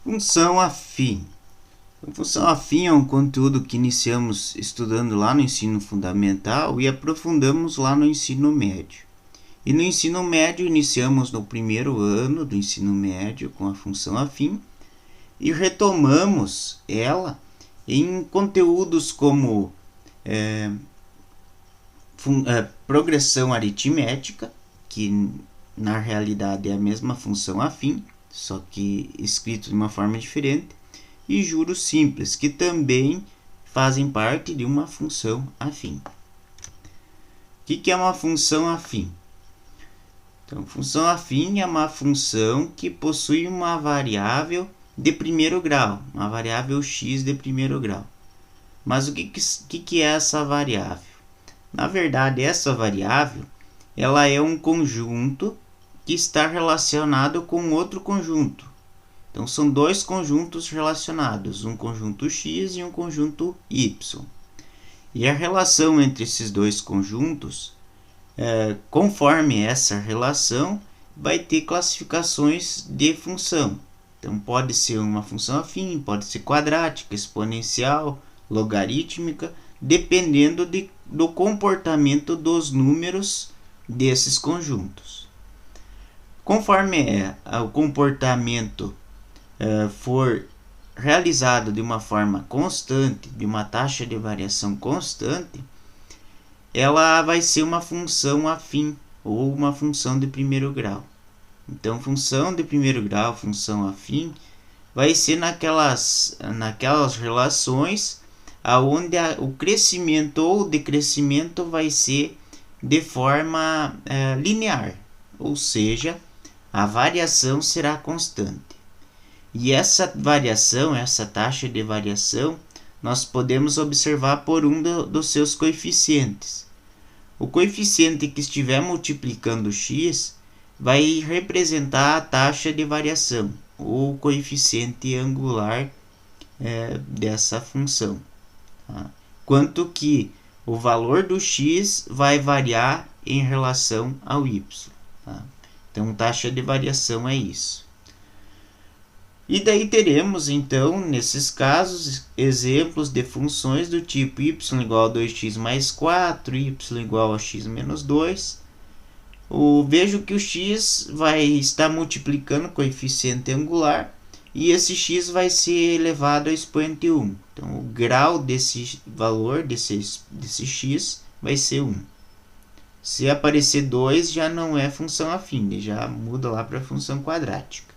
Função afim. Função afim é um conteúdo que iniciamos estudando lá no ensino fundamental e aprofundamos lá no ensino médio. E no ensino médio iniciamos no primeiro ano do ensino médio com a função afim e retomamos ela em conteúdos como progressão aritmética, que na realidade é a mesma função afim, só que escrito de uma forma diferente, e juros simples, que também fazem parte de uma função afim. O que é uma função afim? Então, função afim é uma função que possui uma variável de primeiro grau, uma variável x de primeiro grau. Mas o que é essa variável? Na verdade, essa variável ela é um conjunto que está relacionado com outro conjunto. Então, são dois conjuntos relacionados, um conjunto x e um conjunto y. E a relação entre esses dois conjuntos, conforme essa relação, vai ter classificações de função. Então, pode ser uma função afim, pode ser quadrática, exponencial, logarítmica, dependendo do comportamento dos números desses conjuntos. Conforme o comportamento for realizado de uma forma constante, de uma taxa de variação constante, ela vai ser uma função afim ou uma função de primeiro grau. Então, função de primeiro grau, função afim, vai ser naquelas relações onde o crescimento ou decrescimento vai ser de forma linear, ou seja, a variação será constante. E essa variação, essa taxa de variação, nós podemos observar por um dos seus coeficientes. O coeficiente que estiver multiplicando x vai representar a taxa de variação, ou coeficiente angular dessa função. Tá? Quanto que o valor do x vai variar em relação ao y. Tá? Então, taxa de variação é isso. E daí teremos, então, nesses casos, exemplos de funções do tipo y igual a 2x mais 4, y igual a x menos 2. Vejo que o x vai estar multiplicando o coeficiente angular e esse x vai ser elevado ao expoente 1. Então, o grau desse valor, desse x, vai ser 1. Se aparecer 2, já não é função afim, já muda lá para função quadrática.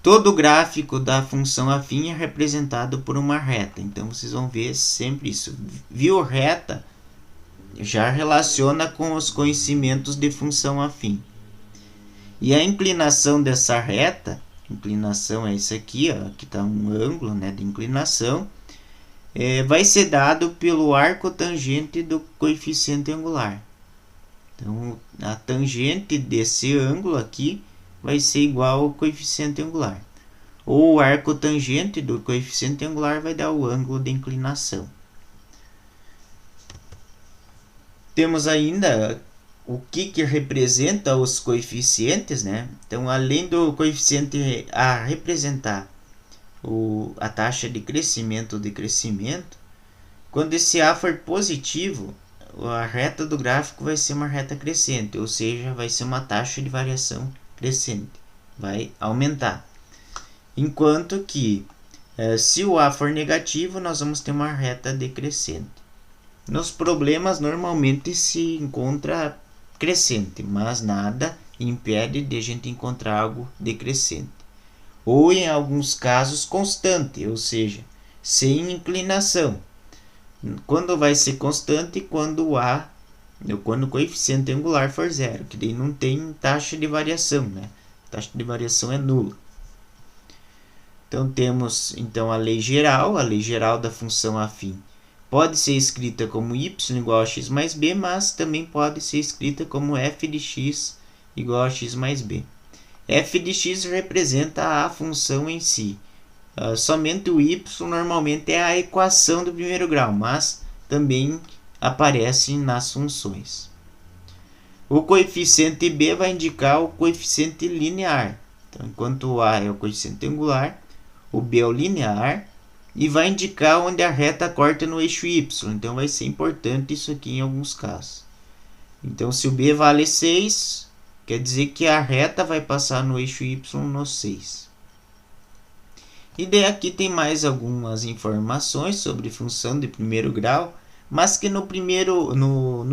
Todo gráfico da função afim é representado por uma reta. Então, vocês vão ver sempre isso. Viu reta, já relaciona com os conhecimentos de função afim. E a inclinação dessa reta, inclinação é isso aqui, ó, aqui está um ângulo, né, de inclinação, vai ser dado pelo arco tangente do coeficiente angular. Então, a tangente desse ângulo aqui vai ser igual ao coeficiente angular. Ou o arco tangente do coeficiente angular vai dar o ângulo de inclinação. Temos ainda o que representa os coeficientes, né? Então, além do coeficiente a representar a taxa de crescimento ou decrescimento, quando esse A for positivo, a reta do gráfico vai ser uma reta crescente, ou seja, vai ser uma taxa de variação crescente, vai aumentar. Enquanto que, se o A for negativo, nós vamos ter uma reta decrescente. Nos problemas, normalmente se encontra crescente, mas nada impede de a gente encontrar algo decrescente. Ou, em alguns casos, constante, ou seja, sem inclinação. Quando vai ser constante? Quando o coeficiente angular for zero, que daí não tem taxa de variação, né? A taxa de variação é nula. Então, temos a lei geral da função afim. Pode ser escrita como y igual a x mais b, mas também pode ser escrita como f de x igual a x mais b. F de x representa a função em si. Somente o y normalmente é a equação do primeiro grau, mas também aparece nas funções. O coeficiente b vai indicar o coeficiente linear. Então, enquanto o A é o coeficiente angular, o B é o linear, e vai indicar onde a reta corta no eixo Y. Então, vai ser importante isso aqui em alguns casos. Então, se o B vale 6, quer dizer que a reta vai passar no eixo Y no 6. E daí aqui tem mais algumas informações sobre função de primeiro grau, mas que no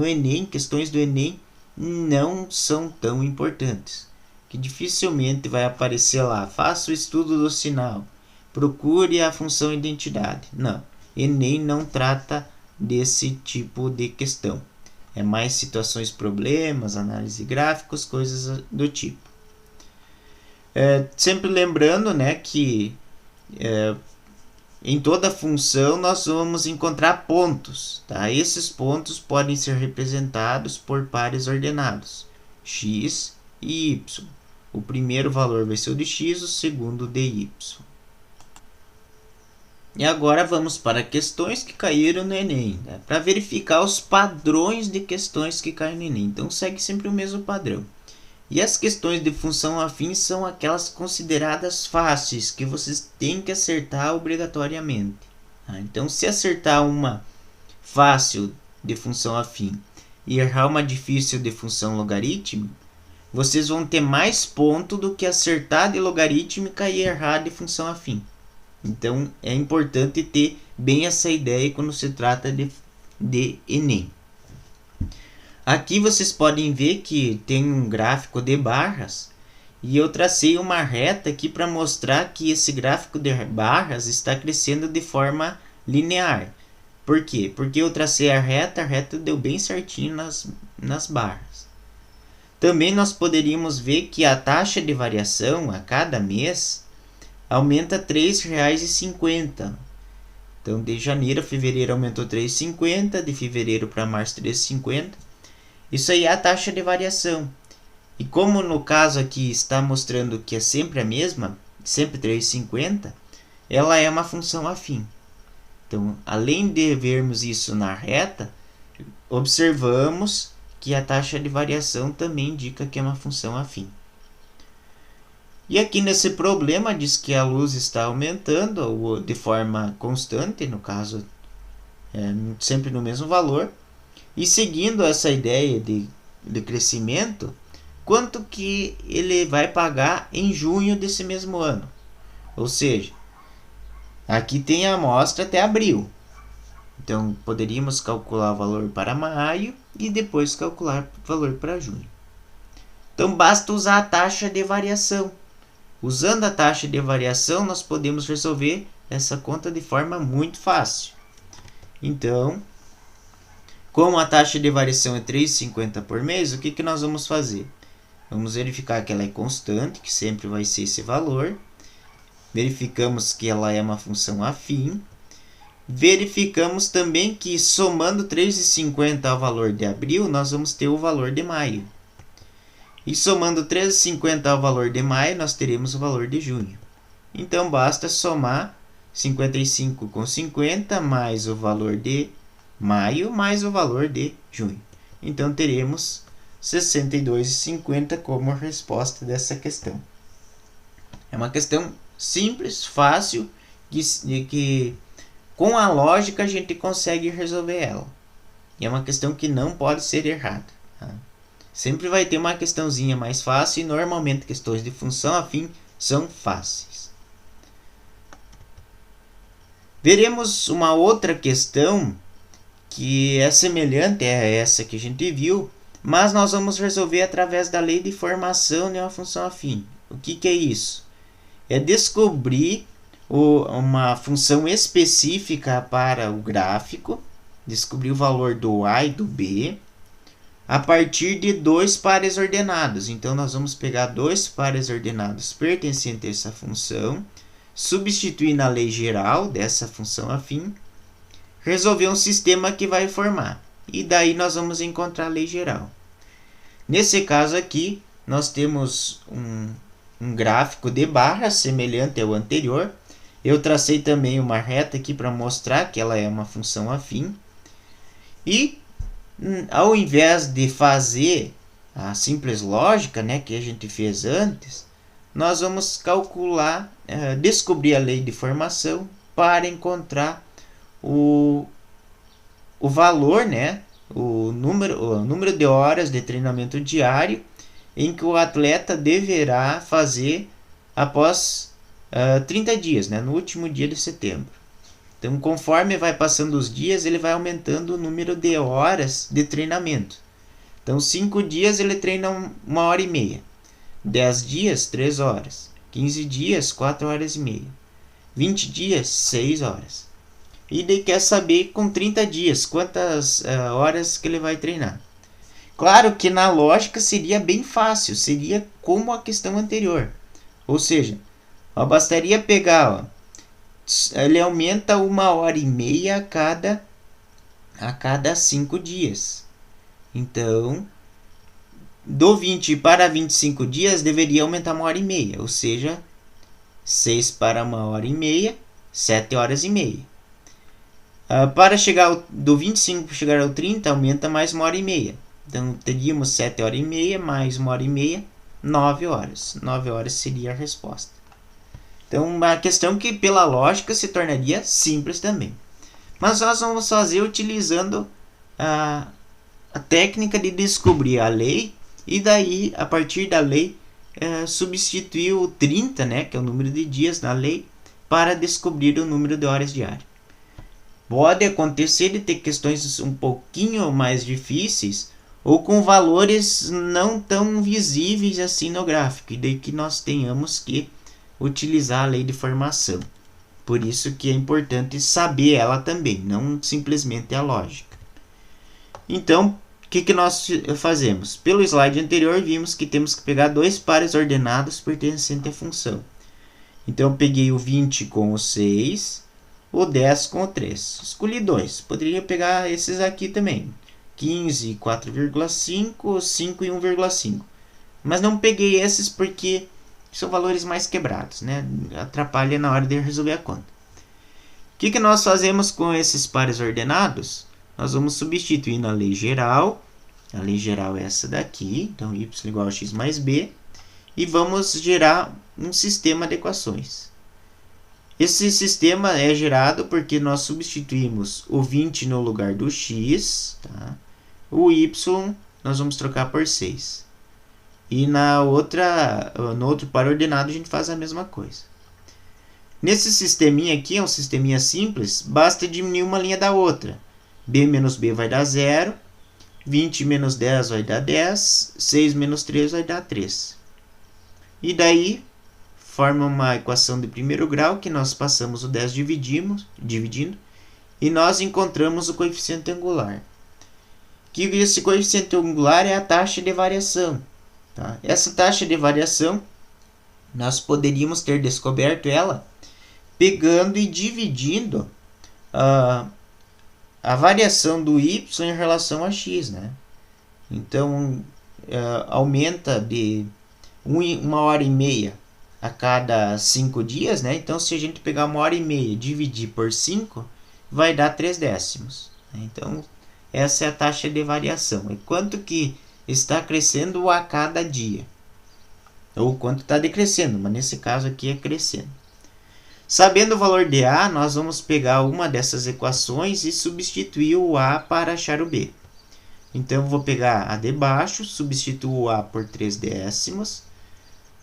Enem, questões do Enem, não são tão importantes. Que dificilmente vai aparecer lá, faça o estudo do sinal, procure a função identidade. Não, Enem não trata desse tipo de questão. É mais situações, problemas, análise de gráficos, coisas do tipo. Sempre lembrando, né, que em toda função nós vamos encontrar pontos. Tá? Esses pontos podem ser representados por pares ordenados, x e y. O primeiro valor vai ser o de x, o segundo de y. E agora vamos para questões que caíram no Enem, né? Para verificar os padrões de questões que caem no Enem. Então segue sempre o mesmo padrão. E as questões de função afim são aquelas consideradas fáceis, que vocês têm que acertar obrigatoriamente. Tá? Então, se acertar uma fácil de função afim e errar uma difícil de função logarítmica, vocês vão ter mais ponto do que acertar de logarítmica e errar de função afim. Então, é importante ter bem essa ideia quando se trata de Enem. Aqui vocês podem ver que tem um gráfico de barras e eu tracei uma reta aqui para mostrar que esse gráfico de barras está crescendo de forma linear. Por quê? Porque eu tracei a reta deu bem certinho nas barras. Também nós poderíamos ver que a taxa de variação a cada mês aumenta R$ 3,50. Então, de janeiro a fevereiro aumentou R$ 3,50, de fevereiro para março R$ 3,50. Isso aí é a taxa de variação. E como no caso aqui está mostrando que é sempre a mesma, sempre 3,50, ela é uma função afim. Então, além de vermos isso na reta, observamos que a taxa de variação também indica que é uma função afim. E aqui nesse problema diz que a luz está aumentando de forma constante, no caso, sempre no mesmo valor. E seguindo essa ideia de crescimento, quanto que ele vai pagar em junho desse mesmo ano? Ou seja, aqui tem a amostra até abril. Então, poderíamos calcular o valor para maio e depois calcular o valor para junho. Então, basta usar a taxa de variação. Usando a taxa de variação, nós podemos resolver essa conta de forma muito fácil. Então, como a taxa de variação é 3,50 por mês, o que nós vamos fazer? Vamos verificar que ela é constante, que sempre vai ser esse valor. Verificamos que ela é uma função afim. Verificamos também que somando 3,50 ao valor de abril, nós vamos ter o valor de maio. E somando 3,50 ao valor de maio, nós teremos o valor de junho. Então, basta somar 55 com 50 mais o valor de maio mais o valor de junho. Então, teremos 62,50 como resposta dessa questão. É uma questão simples, fácil, que com a lógica a gente consegue resolver ela. E é uma questão que não pode ser errada. Tá? Sempre vai ter uma questãozinha mais fácil e normalmente questões de função afim são fáceis. Veremos uma outra questão que é semelhante a essa que a gente viu, mas nós vamos resolver através da lei de formação de uma função afim. O que é isso? É descobrir uma função específica para o gráfico, descobrir o valor do A e do B, a partir de dois pares ordenados. Então, nós vamos pegar dois pares ordenados pertencentes a essa função, substituir na lei geral dessa função afim, resolver um sistema que vai formar. E daí nós vamos encontrar a lei geral. Nesse caso aqui, nós temos um gráfico de barras semelhante ao anterior. Eu tracei também uma reta aqui para mostrar que ela é uma função afim. E ao invés de fazer a simples lógica, né, que a gente fez antes, nós vamos calcular, descobrir a lei de formação para encontrar o valor, né, o número de horas de treinamento diário em que o atleta deverá fazer após 30 dias, né, no último dia de setembro. Então, conforme vai passando os dias, ele vai aumentando o número de horas de treinamento. Então, 5 dias ele treina 1h30. 10 dias, 3 horas. 15 dias, 4 horas e meia. 20 dias, 6 horas. E daí quer saber com 30 dias quantas horas que ele vai treinar. Claro que na lógica seria bem fácil, seria como a questão anterior. Ou seja, bastaria pegar, ele aumenta 1h30 a cada 5 dias. Então, do 20 para 25 dias deveria aumentar 1h30, ou seja, 6 para 1h30, 7 horas e meia. Para chegar do 25 para chegar ao 30, aumenta mais 1h30. Então, teríamos 7 horas e meia mais 1h30, 9 horas. 9 horas seria a resposta. Então, uma questão que pela lógica se tornaria simples também. Mas nós vamos fazer utilizando a técnica de descobrir a lei e daí, a partir da lei, substituir o 30, né, que é o número de dias na lei, para descobrir o número de horas diárias. Pode acontecer de ter questões um pouquinho mais difíceis ou com valores não tão visíveis assim no gráfico, e daí que nós tenhamos que utilizar a lei de formação. Por isso que é importante saber ela também, não simplesmente a lógica. Então, o que nós fazemos? Pelo slide anterior, vimos que temos que pegar dois pares ordenados pertencentes à função. Então, eu peguei o 20 com o 6, o 10 com o 3. Escolhi dois. Poderia pegar esses aqui também. 15, 4,5, 5 e 1,5. Mas não peguei esses porque são valores mais quebrados, né? Atrapalha na hora de resolver a conta. O que nós fazemos com esses pares ordenados? Nós vamos substituir na lei geral. A lei geral é essa daqui. Então, y igual a x mais b. E vamos gerar um sistema de equações. Esse sistema é gerado porque nós substituímos o 20 no lugar do x. Tá? O y nós vamos trocar por 6. E no outro par ordenado a gente faz a mesma coisa. Nesse sisteminha aqui, é um sisteminha simples, basta diminuir uma linha da outra. B menos B vai dar 0, 20 menos 10 vai dar 10, 6 menos 3 vai dar 3. E daí, forma uma equação de primeiro grau, que nós passamos o 10 dividindo, e nós encontramos o coeficiente angular. Que esse coeficiente angular é a taxa de variação. Tá? Essa taxa de variação, nós poderíamos ter descoberto ela pegando e dividindo a variação do y em relação a x, né? Então, aumenta de 1h30 a cada 5 dias, né? Então, se a gente pegar 1h30 e dividir por 5, vai dar 3 décimos. Então, essa é a taxa de variação. É quanto que está crescendo a cada dia. Ou quanto está decrescendo, mas nesse caso aqui é crescendo. Sabendo o valor de A, nós vamos pegar uma dessas equações e substituir o A para achar o B. Então, eu vou pegar a de baixo, substituo o A por 3 décimos.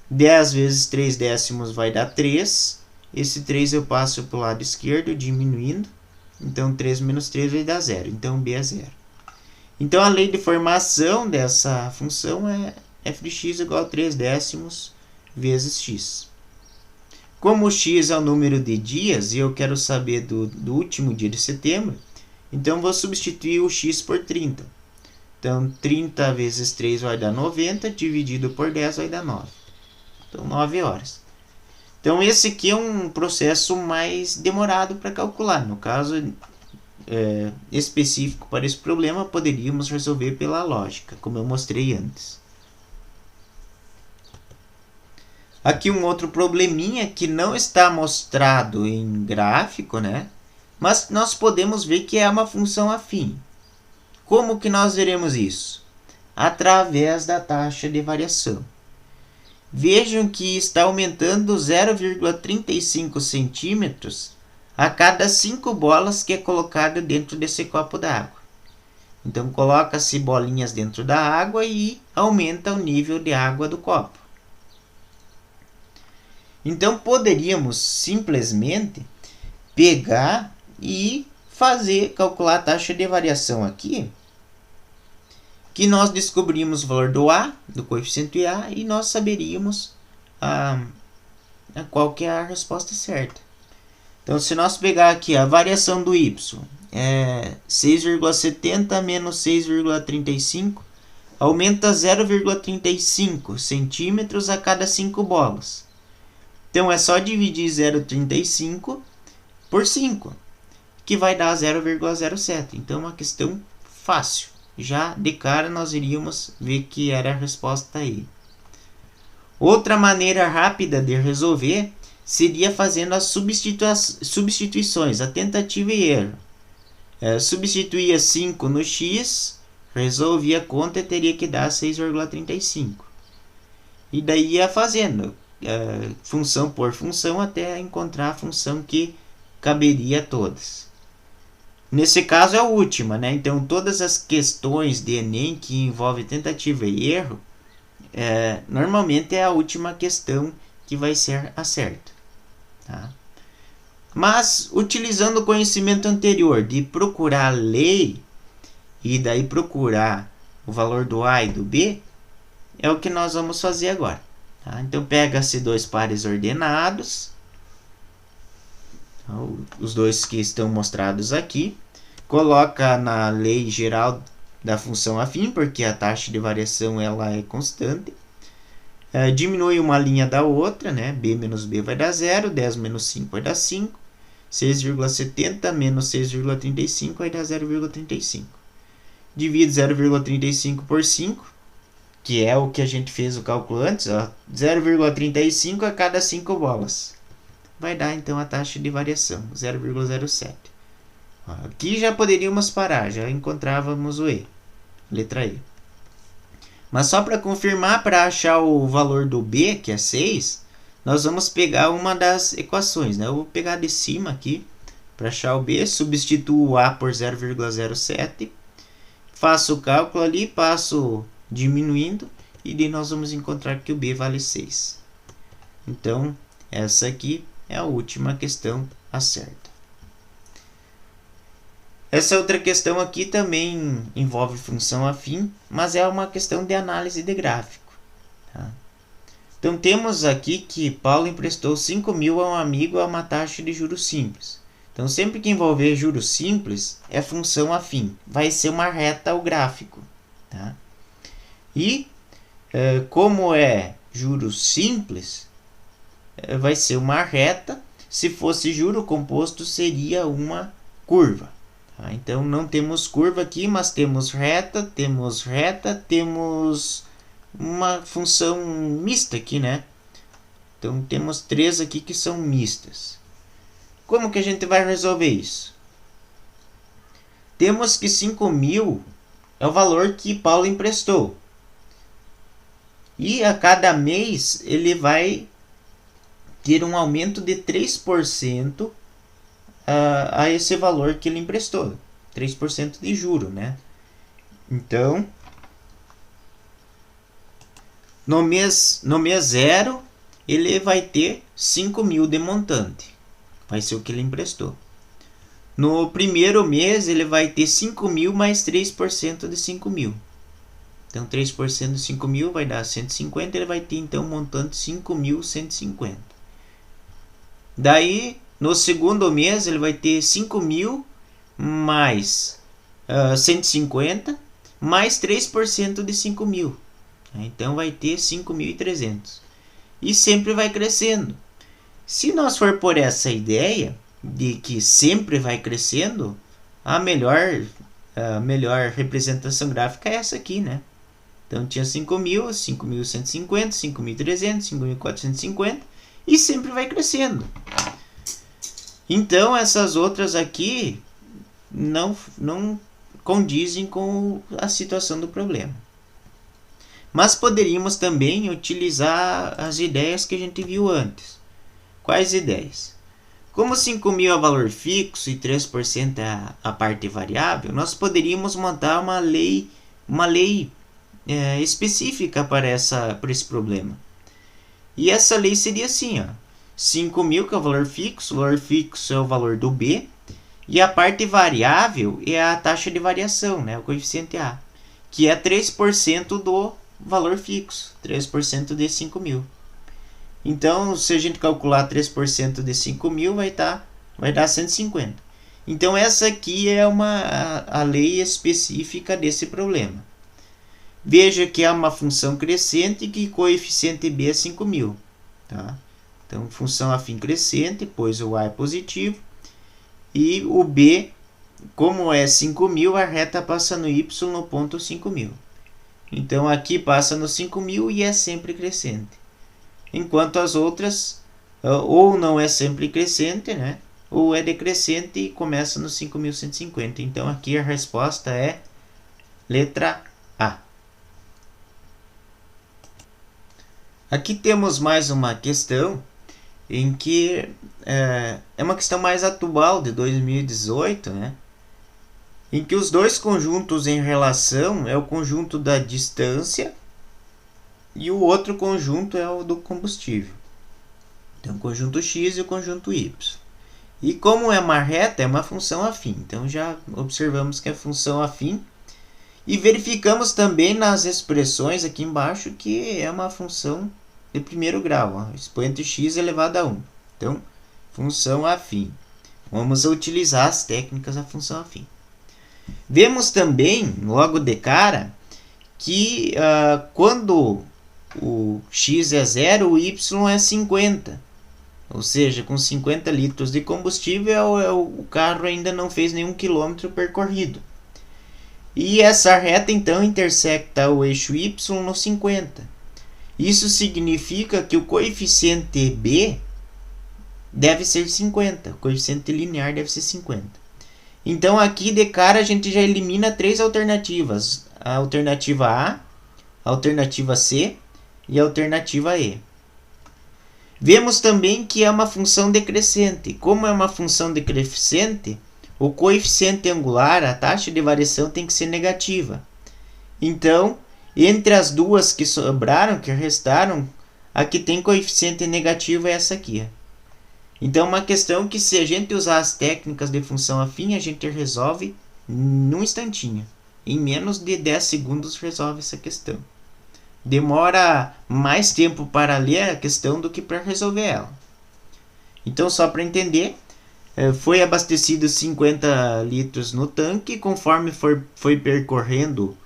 10 vezes 3 décimos vai dar 3. Esse 3 eu passo para o lado esquerdo, diminuindo. Então, 3 menos 3 vai dar 0. Então, B é 0. Então, a lei de formação dessa função é f de x igual a 3 décimos vezes x. Como o x é o número de dias e eu quero saber do último dia de setembro, então vou substituir o x por 30. Então, 30 vezes 3 vai dar 90, dividido por 10 vai dar 9. Então, 9 horas. Então, esse aqui é um processo mais demorado para calcular. No caso específico para esse problema, poderíamos resolver pela lógica, como eu mostrei antes. Aqui um outro probleminha que não está mostrado em gráfico, né? Mas nós podemos ver que é uma função afim. Como que nós veremos isso? Através da taxa de variação. vejam que está aumentando 0,35 centímetros a cada 5 bolas que é colocado dentro desse copo d'água. Então coloca-se bolinhas dentro da água e aumenta o nível de água do copo. Então poderíamos simplesmente pegar e calcular a taxa de variação aqui, que nós descobrimos o valor do A, do coeficiente A, e nós saberíamos qual que é a resposta certa. Então, se nós pegar aqui a variação do Y, é 6,70 menos 6,35, aumenta 0,35 centímetros a cada 5 bolas. Então, é só dividir 0,35 por 5, que vai dar 0,07. Então, é uma questão fácil. Já de cara nós iríamos ver que era a resposta aí. Outra maneira rápida de resolver seria fazendo as substituições, a tentativa e erro. Substituía 5 no x, resolvia a conta e teria que dar 6,35. E daí ia fazendo função por função até encontrar a função que caberia a todas. Nesse caso é a última, né? Então todas as questões de Enem que envolvem tentativa e erro, normalmente é a última questão que vai ser a certa. Tá? Mas utilizando o conhecimento anterior de procurar a lei e daí procurar o valor do A e do B, é o que nós vamos fazer agora. Tá? Então pega-se dois pares ordenados, os dois que estão mostrados aqui, coloca na lei geral da função afim, porque a taxa de variação ela é constante, diminui uma linha da outra, né? B menos B vai dar 0, 10 menos 5 vai dar 5, 6,70 menos 6,35 vai dar 0,35. Divide 0,35 por 5, que é o que a gente fez o cálculo antes, 0,35 a cada 5 bolas. Vai dar então a taxa de variação, 0,07. Aqui já poderíamos parar, já encontrávamos o E, letra E. Mas só para confirmar, para achar o valor do B, que é 6, nós vamos pegar uma das equações, né? Eu vou pegar de cima aqui, para achar o B, substituo o A por 0,07, faço o cálculo ali, passo diminuindo, e daí nós vamos encontrar que o B vale 6. Então, essa aqui é a última questão a certa. Essa outra questão aqui também envolve função afim, mas é uma questão de análise de gráfico. Tá? Então temos aqui que Paulo emprestou 5.000 a um amigo a uma taxa de juros simples. Então sempre que envolver juros simples é função afim, vai ser uma reta o gráfico. Tá? E como é juros simples, vai ser uma reta. Se fosse juro composto seria uma curva. Então não temos curva aqui, mas temos reta, temos uma função mista aqui, né? Então temos 3 aqui que são mistas. Como que a gente vai resolver isso? Temos que 5.000 é o valor que Paulo emprestou. E a cada mês ele vai ter um aumento de 3% a esse valor que ele emprestou, 3% de juro, né? Então, no mês 0, ele vai ter 5.000 de montante, vai ser o que ele emprestou. No primeiro mês, ele vai ter 5.000 mais 3% de 5.000. Então, 3% de 5.000 vai dar 150, ele vai ter então um montante 5.150. Daí, no segundo mês, ele vai ter 5.000 mais 150, mais 3% de 5.000. Então, vai ter 5.300. E sempre vai crescendo. Se nós for por essa ideia de que sempre vai crescendo, a melhor representação gráfica é essa aqui, né? Então, tinha 5.000, 5.150, 5.300, 5.450 e sempre vai crescendo. Então, essas outras aqui não condizem com a situação do problema. Mas poderíamos também utilizar as ideias que a gente viu antes. Quais ideias? Como 5.000 é valor fixo e 3% é a parte variável, nós poderíamos montar uma lei específica para esse problema. E essa lei seria assim, ó, 5.000 que é o valor fixo é o valor do B, e a parte variável é a taxa de variação, né, o coeficiente A, que é 3% do valor fixo, 3% de 5.000. Então, se a gente calcular 3% de 5.000, vai dar 150. Então, essa aqui é a lei específica desse problema. Veja que é uma função crescente que coeficiente B é 5.000. Tá? Então, função afim crescente, pois o A é positivo. E o B, como é 5.000, a reta passa no Y no ponto 5.000. Então, aqui passa no 5.000 e é sempre crescente. Enquanto as outras, ou não é sempre crescente, né? Ou é decrescente e começa no 5.150. Então, aqui a resposta é letra A. Aqui temos mais uma questão em que é uma questão mais atual, de 2018, né? Em que os dois conjuntos em relação é o conjunto da distância e o outro conjunto é o do combustível. Então, o conjunto x e o conjunto y. E como é uma reta, é uma função afim. Então, já observamos que é função afim. E verificamos também nas expressões aqui embaixo que é uma função de primeiro grau. Ó, expoente x elevado a 1. Então, função afim. Vamos utilizar as técnicas da função afim. Vemos também, logo de cara, que quando o x é 0, o y é 50. Ou seja, com 50 litros de combustível, o carro ainda não fez nenhum quilômetro percorrido. E essa reta, então, intersecta o eixo y no 50. Isso significa que o coeficiente B deve ser 50. O coeficiente linear deve ser 50. Então, aqui de cara, a gente já elimina 3 alternativas. A alternativa A, a alternativa C e a alternativa E. Vemos também que é uma função decrescente. Como é uma função decrescente, o coeficiente angular, a taxa de variação, tem que ser negativa. Então, entre as duas que sobraram, que restaram, a que tem coeficiente negativo é essa aqui. Então, uma questão que, se a gente usar as técnicas de função afim, a gente resolve num instantinho. Em menos de 10 segundos resolve essa questão. Demora mais tempo para ler a questão do que para resolver ela. Então, só para entender, foi abastecido 50 litros no tanque. Conforme foi percorrendo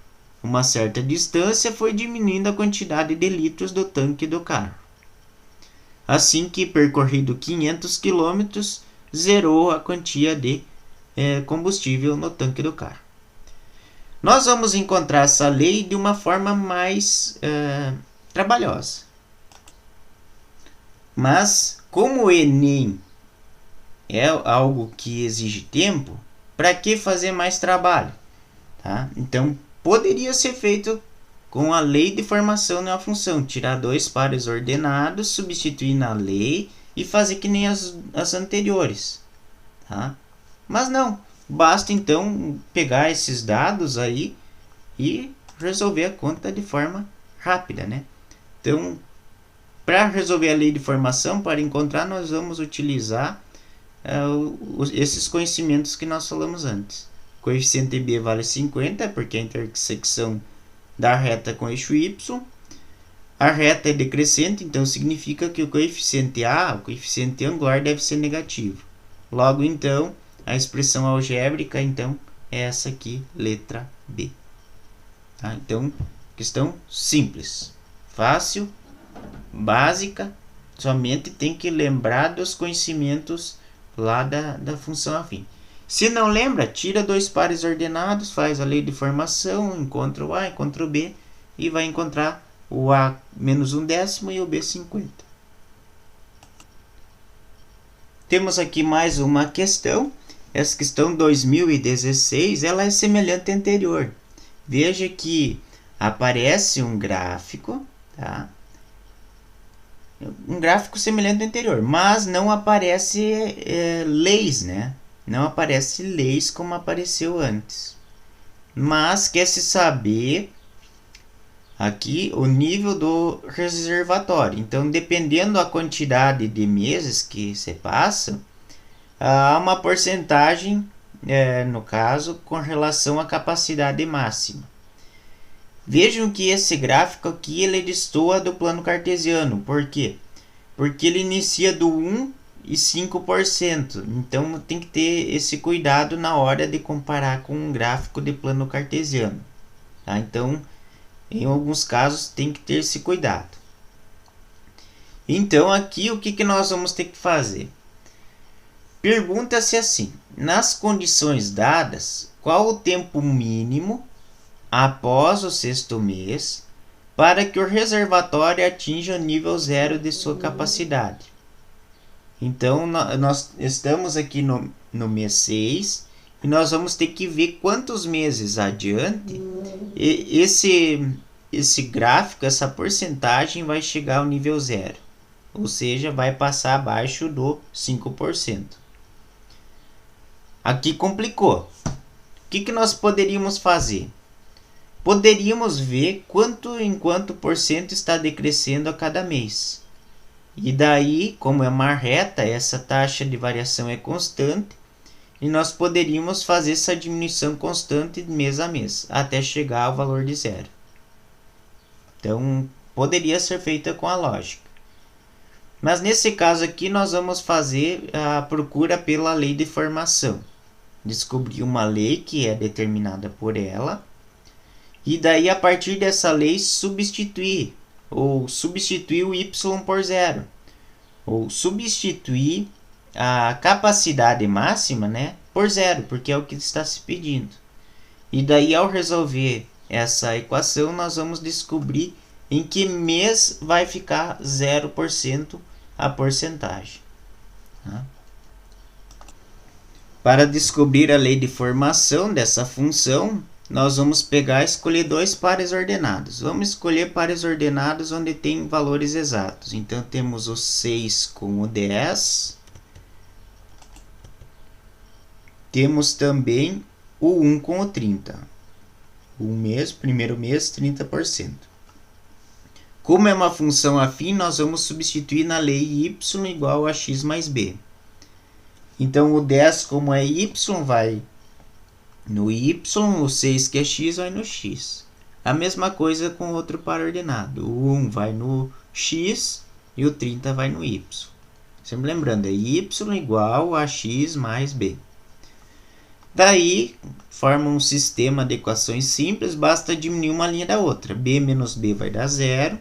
uma certa distância, foi diminuindo a quantidade de litros do tanque do carro. Assim que percorrido 500 km, zerou a quantia de combustível no tanque do carro. Nós vamos encontrar essa lei de uma forma mais trabalhosa. Mas, como o Enem é algo que exige tempo, para que fazer mais trabalho? Tá? Então, poderia ser feito com a lei de formação de uma função. Tirar 2 pares ordenados, substituir na lei e fazer que nem as anteriores. Tá? Mas não. Basta então pegar esses dados aí e resolver a conta de forma rápida, né? Então, para resolver a lei de formação, para encontrar, nós vamos utilizar esses conhecimentos que nós falamos antes. Coeficiente B vale 50, porque é a intersecção da reta com o eixo Y. A reta é decrescente, então significa que o coeficiente A, o coeficiente angular, deve ser negativo. Logo, então, a expressão algébrica, então, é essa aqui, letra B. Tá? Então, questão simples, fácil, básica, somente tem que lembrar dos conhecimentos lá da função afim. Se não lembra, tira 2 pares ordenados, faz a lei de formação, encontra o A, encontra o B, e vai encontrar o A menos 1/10 e o B 50. Temos aqui mais uma questão. Essa questão 2016, ela é semelhante à anterior. Veja que aparece um gráfico, tá? Um gráfico semelhante ao anterior, mas não aparece leis, né? Não aparece leis como apareceu antes. Mas quer se saber aqui o nível do reservatório. Então, dependendo da quantidade de meses que você passa, há uma porcentagem, no caso, com relação à capacidade máxima. Vejam que esse gráfico aqui ele destoa do plano cartesiano. Por quê? Porque ele inicia do 1 e 5%. Então tem que ter esse cuidado na hora de comparar com um gráfico de plano cartesiano. Tá? Então, em alguns casos, tem que ter esse cuidado. Então, aqui o que nós vamos ter que fazer? Pergunta-se assim: nas condições dadas, qual o tempo mínimo após o 6º mês para que o reservatório atinja o nível 0 de sua capacidade? Então, nós estamos aqui no mês 6 e nós vamos ter que ver quantos meses adiante esse gráfico, essa porcentagem vai chegar ao nível 0. Ou seja, vai passar abaixo do 5%. Aqui complicou. O que nós poderíamos fazer? Poderíamos ver quanto por cento está decrescendo a cada mês. E daí, como é uma reta, essa taxa de variação é constante, e nós poderíamos fazer essa diminuição constante mês a mês, até chegar ao valor de 0. Então, poderia ser feita com a lógica. Mas nesse caso aqui, nós vamos fazer a procura pela lei de formação. Descobrir uma lei que é determinada por ela, e daí a partir dessa lei substituir o y por 0, ou substituir a capacidade máxima, né, por 0, porque é o que está se pedindo. E daí ao resolver essa equação, nós vamos descobrir em que mês vai ficar 0% a porcentagem. Tá? Para descobrir a lei de formação dessa função, nós vamos escolher dois pares ordenados. Vamos escolher pares ordenados onde tem valores exatos. Então, temos o 6 com o 10. Temos também o 1 com o 30. Primeiro mês, 30%. Como é uma função afim, nós vamos substituir na lei y igual a x mais b. Então, o 10, como é y, vai no y, o 6, que é x, vai no x. A mesma coisa com outro par ordenado. O 1 vai no x e o 30 vai no y. Sempre lembrando, é y igual a x mais b. Daí, forma um sistema de equações simples, basta diminuir uma linha da outra. b menos b vai dar 0,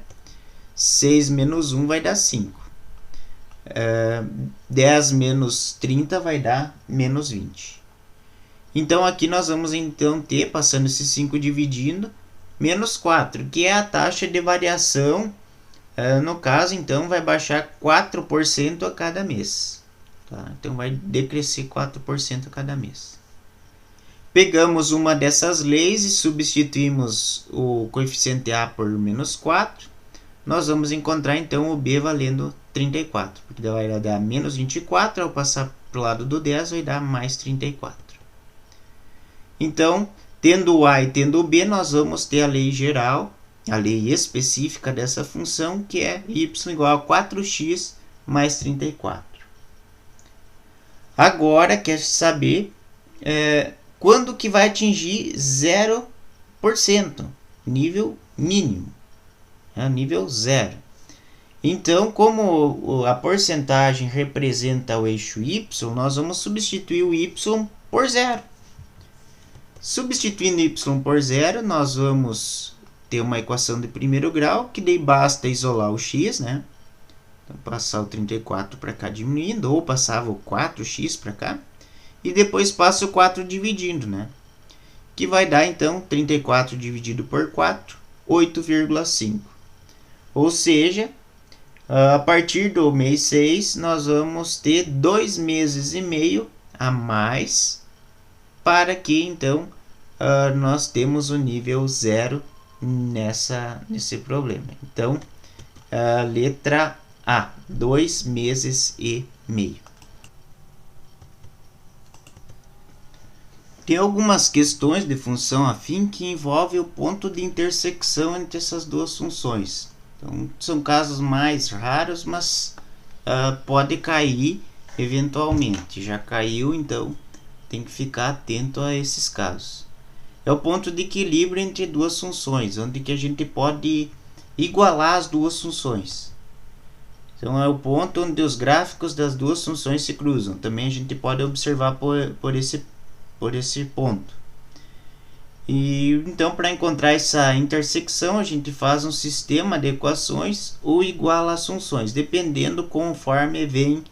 6 menos 1 vai dar 5. 10 menos 30 vai dar menos 20. Então, aqui nós vamos então ter, passando esse 5 dividindo, menos 4, que é a taxa de variação. No caso, então, vai baixar 4% a cada mês. Tá? Então, vai decrescer 4% a cada mês. Pegamos uma dessas leis e substituímos o coeficiente A por menos 4. Nós vamos encontrar, então, o B valendo 34. Porque vai dar menos 24, ao passar para o lado do 10, vai dar mais 34. Então, tendo o A e tendo o B, nós vamos ter a lei geral, a lei específica dessa função, que é y igual a 4x mais 34. Agora, quer saber quando que vai atingir 0%, nível mínimo, nível 0. Então, como a porcentagem representa o eixo y, nós vamos substituir o y por 0. Substituindo y por 0, nós vamos ter uma equação de primeiro grau, que daí basta isolar o x, né? Então, passar o 34 para cá diminuindo, ou passava o 4x para cá, e depois passa o 4 dividindo, né? Que vai dar, então, 34 dividido por 4, 8,5. Ou seja, a partir do mês 6, nós vamos ter 2 meses e meio a mais, para que, então, nós temos o nível 0 nesse problema. Então, a letra A, 2 meses e meio. Tem algumas questões de função afim que envolvem o ponto de intersecção entre essas duas funções. Então, são casos mais raros, mas pode cair eventualmente. Já caiu, então tem que ficar atento a esses casos. É o ponto de equilíbrio entre duas funções, onde que a gente pode igualar as duas funções. Então é o ponto onde os gráficos das duas funções se cruzam. Também a gente pode observar por esse ponto. E então, para encontrar essa intersecção, a gente faz um sistema de equações ou iguala as funções, dependendo conforme vem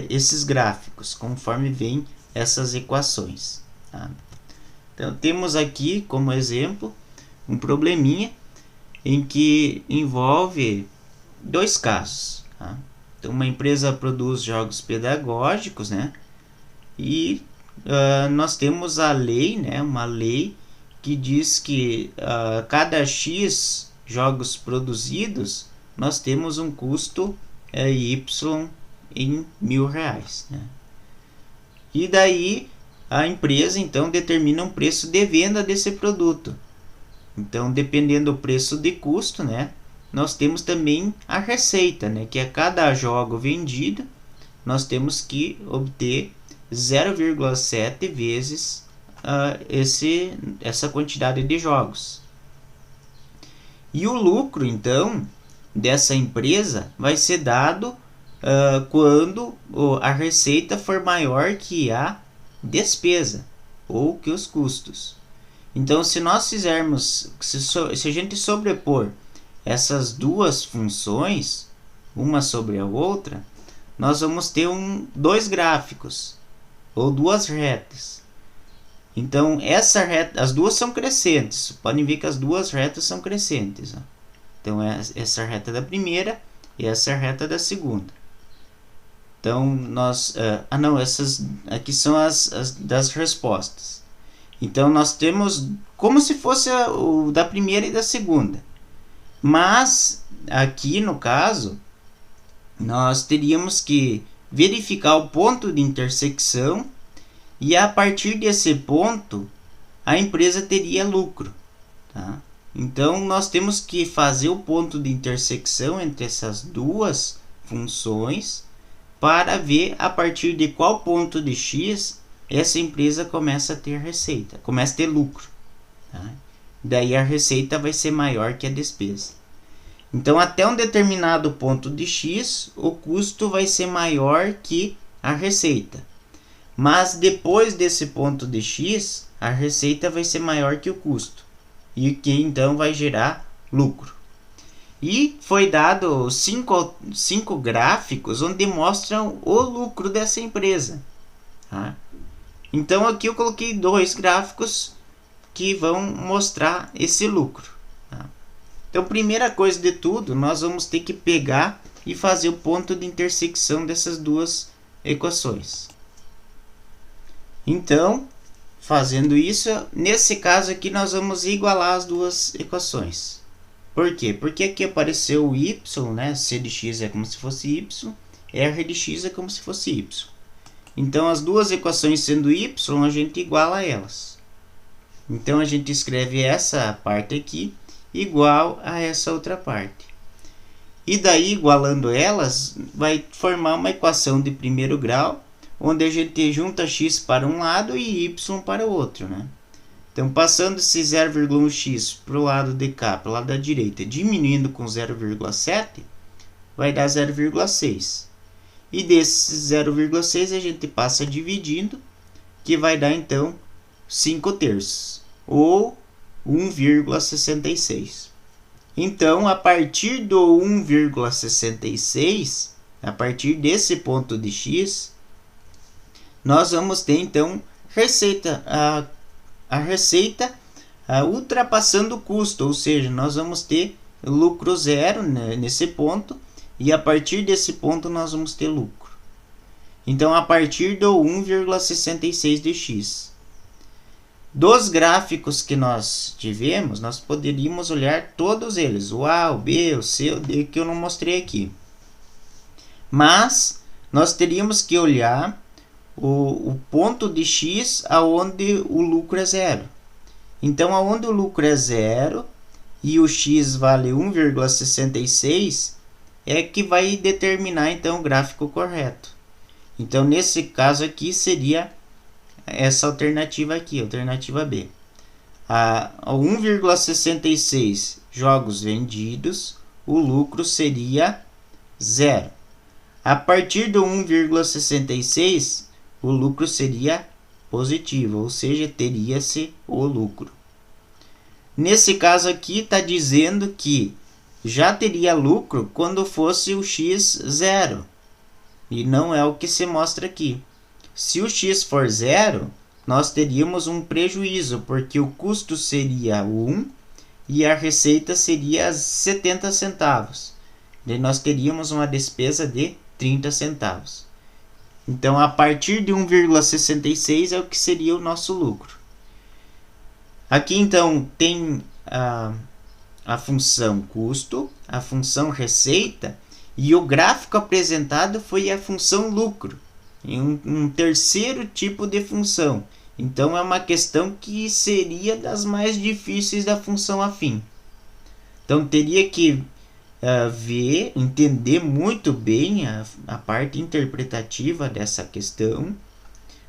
esses gráficos, conforme vem essas equações. Tá? Então, temos aqui como exemplo um probleminha em que envolve dois casos. Tá? Então, uma empresa produz jogos pedagógicos, né? E nós temos a lei, né? Uma lei que diz que cada X jogos produzidos, nós temos um custo Y em R$1.000. Né? E daí a empresa então determina um preço de venda desse produto. Então, dependendo do preço de custo, né, nós temos também a receita, né, que a cada jogo vendido, nós temos que obter 0,7 vezes essa quantidade de jogos. E o lucro, então, dessa empresa vai ser dado quando a receita for maior que a despesa ou que os custos. Então, se nós fizermos, se a gente sobrepor essas duas funções, uma sobre a outra, nós vamos ter dois gráficos ou duas retas. Então, as duas são crescentes. Podem ver que as duas retas são crescentes. Ó. Então, essa é a reta da primeira e essa é a reta da segunda. Então, nós... essas aqui são as das respostas. Então, nós temos como se fosse o da primeira e da segunda. Mas, aqui no caso, nós teríamos que verificar o ponto de intersecção e a partir desse ponto a empresa teria lucro. Tá? Então, nós temos que fazer o ponto de intersecção entre essas duas funções para ver a partir de qual ponto de X essa empresa começa a ter receita, começa a ter lucro. Tá? Daí a receita vai ser maior que a despesa. Então, até um determinado ponto de X, o custo vai ser maior que a receita. Mas depois desse ponto de X, a receita vai ser maior que o custo. E que então vai gerar lucro. E foi dado cinco gráficos onde mostram o lucro dessa empresa. Tá? Então aqui eu coloquei dois gráficos que vão mostrar esse lucro. Tá? Então, primeira coisa de tudo, nós vamos ter que pegar e fazer o ponto de intersecção dessas duas equações. Então, fazendo isso, nesse caso aqui nós vamos igualar as duas equações. Por quê? Porque aqui apareceu o y, né? C de x é como se fosse y, R de x é como se fosse y. Então, as duas equações sendo y, a gente iguala elas. Então, a gente escreve essa parte aqui igual a essa outra parte. E daí, igualando elas, vai formar uma equação de primeiro grau, onde a gente junta x para um lado e y para o outro, né? Então, passando esse 0,1x para o lado de cá, para o lado da direita, diminuindo com 0,7, vai dar 0,6. E desse 0,6 a gente passa dividindo, que vai dar então 5/3, ou 1,66. Então, a partir do 1,66, a partir desse ponto de x, nós vamos ter então receita, a receita ultrapassando o custo, ou seja, nós vamos ter lucro zero, né, nesse ponto, e a partir desse ponto nós vamos ter lucro. Então, a partir do 1,66 de x. Dos gráficos que nós tivemos, nós poderíamos olhar todos eles, o A, o B, o C, o D, que eu não mostrei aqui. Mas nós teríamos que olhar o ponto de X aonde o lucro é zero. Então, aonde o lucro é zero e o X vale 1,66, é que vai determinar então o gráfico correto. Então, nesse caso aqui seria essa alternativa aqui, alternativa B. A 1,66 jogos vendidos, o lucro seria zero. A partir do 1,66, o lucro seria positivo, ou seja, teria-se o lucro. Nesse caso aqui está dizendo que já teria lucro quando fosse o x zero, e não é o que se mostra aqui. Se o x for zero, nós teríamos um prejuízo, porque o custo seria 1 e a receita seria 70 centavos. Daí nós teríamos uma despesa de 30 centavos. Então, a partir de 1,66 é o que seria o nosso lucro. Aqui, então, tem a função custo, a função receita, e o gráfico apresentado foi a função lucro, em um terceiro tipo de função. Então, é uma questão que seria das mais difíceis da função afim. Então, teria que ver, entender muito bem a parte interpretativa dessa questão,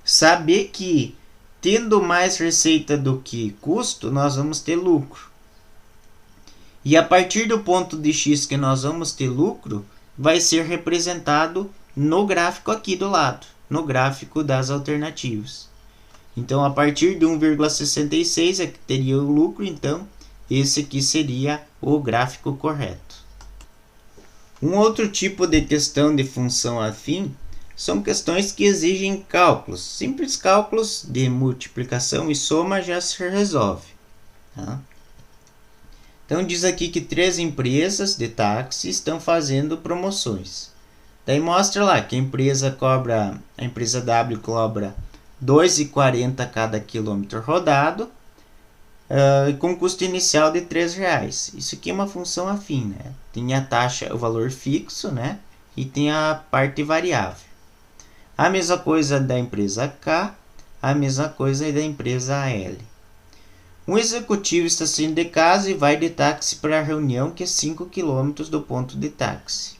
saber que tendo mais receita do que custo, nós vamos ter lucro. E a partir do ponto de X que nós vamos ter lucro, vai ser representado no gráfico aqui do lado, no gráfico das alternativas. Então, a partir de 1,66 é que teria o lucro, então esse aqui seria o gráfico correto. Um outro tipo de questão de função afim são questões que exigem cálculos. Simples cálculos de multiplicação e soma já se resolve. Tá? Então, diz aqui que 3 empresas de táxi estão fazendo promoções. Daí mostra lá que a empresa W cobra R$ 2,40 cada quilômetro rodado, com custo inicial de R$ 3,00. Isso aqui é uma função afim, né? Tem a taxa, o valor fixo, né? E tem a parte variável. A mesma coisa da empresa K, a mesma coisa da empresa L. Um executivo está saindo de casa e vai de táxi para a reunião que é 5 km do ponto de táxi.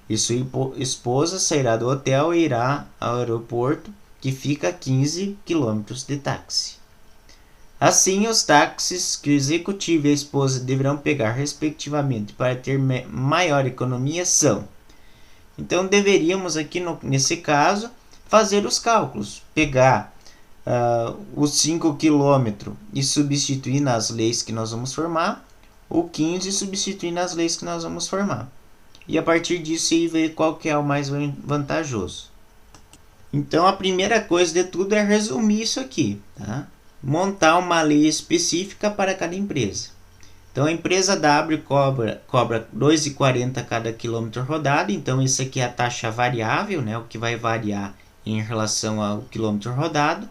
E sua esposa sairá do hotel e irá ao aeroporto, que fica a 15 km de táxi. Assim, os táxis que o executivo e a esposa deverão pegar respectivamente para ter maior economia são. Então, deveríamos aqui, nesse caso, fazer os cálculos. Pegar os 5 km e substituir nas leis que nós vamos formar, ou 15 e substituir nas leis que nós vamos formar. E a partir disso, aí ver qual que é o mais vantajoso. Então, a primeira coisa de tudo é resumir isso aqui, tá? Montar uma lei específica para cada empresa. Então, a empresa W cobra R$ 2,40 cada quilômetro rodado. Então, isso aqui é a taxa variável, né? O que vai variar em relação ao quilômetro rodado.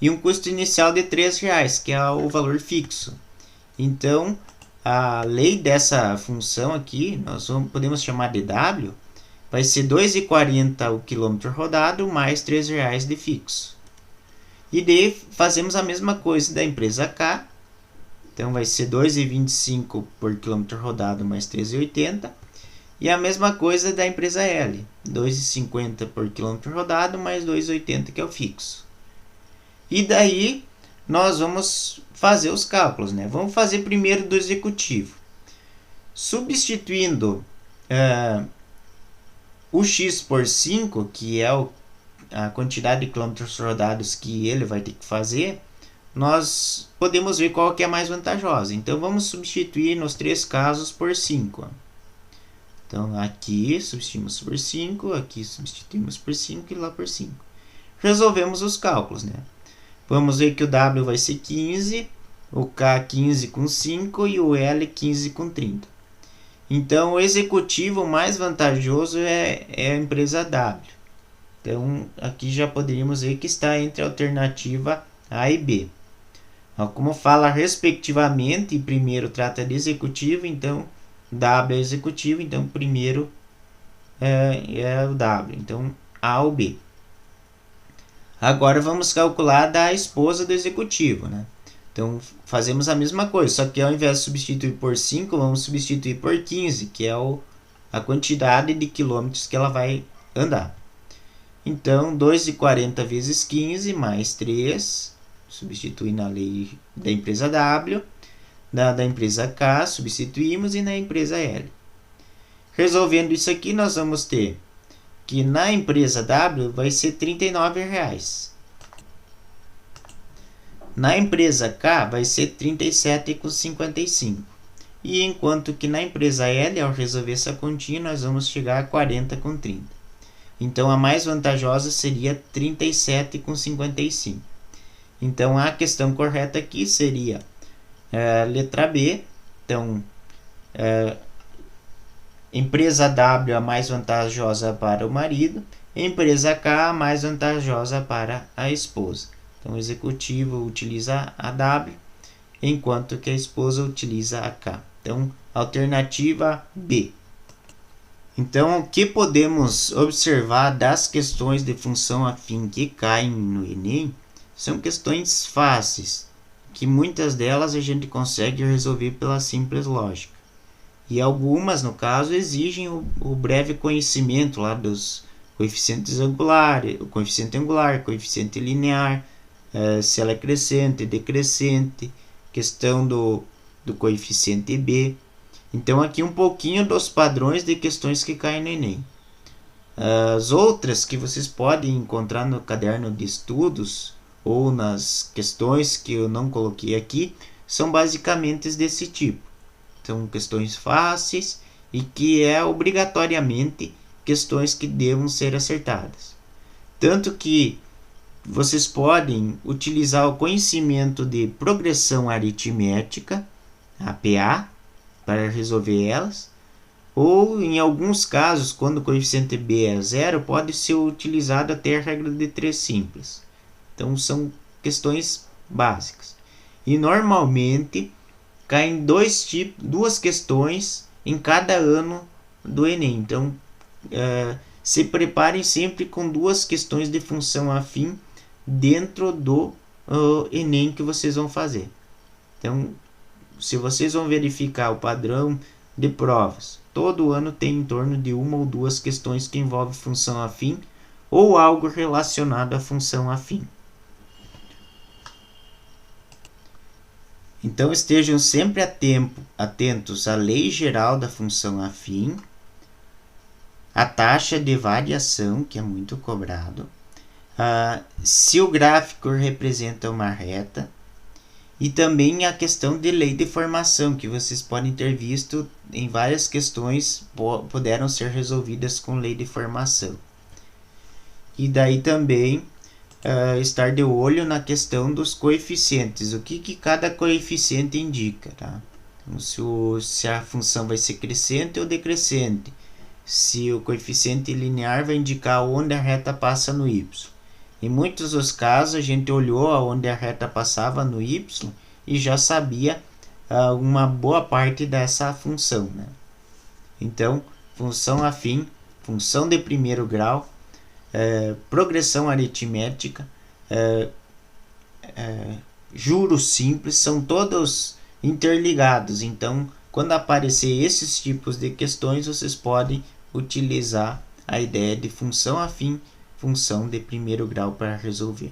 E um custo inicial de R$ 3,00, que é o valor fixo. Então, a lei dessa função aqui, nós podemos chamar de W, vai ser R$ 2,40 o quilômetro rodado mais R$ 3,00 de fixo. E daí fazemos a mesma coisa da empresa K. Então vai ser 2,25 por quilômetro rodado mais 13,80. E a mesma coisa da empresa L. 2,50 por quilômetro rodado mais 2,80 que é o fixo. E daí nós vamos fazer os cálculos, né? Vamos fazer primeiro do executivo. Substituindo o X por 5, que é a quantidade de quilômetros rodados que ele vai ter que fazer, nós podemos ver qual que é mais vantajosa. Então, vamos substituir nos 3 casos por 5. Então, aqui substituímos por 5, aqui substituímos por 5 e lá por 5. Resolvemos os cálculos, né? Vamos ver que o W vai ser 15, o K 15 com 5 e o L 15 com 30. Então, o executivo mais vantajoso é a empresa W. Então, aqui já poderíamos ver que está entre a alternativa A e B. Ó, como fala respectivamente, primeiro trata de executivo, então W é executivo, então primeiro é o W, então A ou B. Agora vamos calcular da esposa do executivo, né? Então fazemos a mesma coisa, só que ao invés de substituir por 5, vamos substituir por 15, que é a quantidade de quilômetros que ela vai andar. Então 2,40 vezes 15 mais 3, substitui na lei da empresa W, da empresa K, substituímos, e na empresa L. Resolvendo isso aqui, nós vamos ter que na empresa W vai ser R$ 39,00. Na empresa K vai ser R$ 37,55. E enquanto que na empresa L, ao resolver essa continha, nós vamos chegar a R$ 40,30. Então a mais vantajosa seria R$ 37,55. Então a questão correta aqui seria letra B. Então empresa W a mais vantajosa para o marido, empresa K a mais vantajosa para a esposa. Então o executivo utiliza a W, enquanto que a esposa utiliza a K. Então alternativa B. Então o que podemos observar das questões de função afim que caem no Enem são questões fáceis, que muitas delas a gente consegue resolver pela simples lógica. E algumas, no caso, exigem o breve conhecimento lá dos coeficientes angulares, o coeficiente angular, coeficiente linear, se ela é crescente, decrescente, questão do coeficiente B. Então aqui um pouquinho dos padrões de questões que caem no Enem. As outras que vocês podem encontrar no caderno de estudos ou nas questões que eu não coloquei aqui são basicamente desse tipo. São questões fáceis e que é obrigatoriamente questões que devam ser acertadas. Tanto que vocês podem utilizar o conhecimento de progressão aritmética, APA, para resolver elas, ou em alguns casos, quando o coeficiente B é zero, pode ser utilizado até a regra de 3 simples. Então são questões básicas. E normalmente caem duas questões em cada ano do Enem. Então, se preparem sempre com duas questões de função afim dentro do Enem que vocês vão fazer. Então, se vocês vão verificar o padrão de provas, todo ano tem em torno de uma ou duas questões que envolvem função afim ou algo relacionado à função afim. Então estejam sempre atentos à lei geral da função afim, a taxa de variação, que é muito cobrado, se o gráfico representa uma reta, e também a questão de lei de formação, que vocês podem ter visto em várias questões puderam ser resolvidas com lei de formação. E daí também estar de olho na questão dos coeficientes, o que cada coeficiente indica, tá? Então, se a função vai ser crescente ou decrescente, se o coeficiente linear vai indicar onde a reta passa no y. Em muitos dos casos a gente olhou onde a reta passava no y e já sabia uma boa parte dessa função, né? Então, função afim, função de primeiro grau, progressão aritmética, juros simples, são todos interligados. Então, quando aparecer esses tipos de questões, vocês podem utilizar a ideia de função afim, função de primeiro grau para resolver.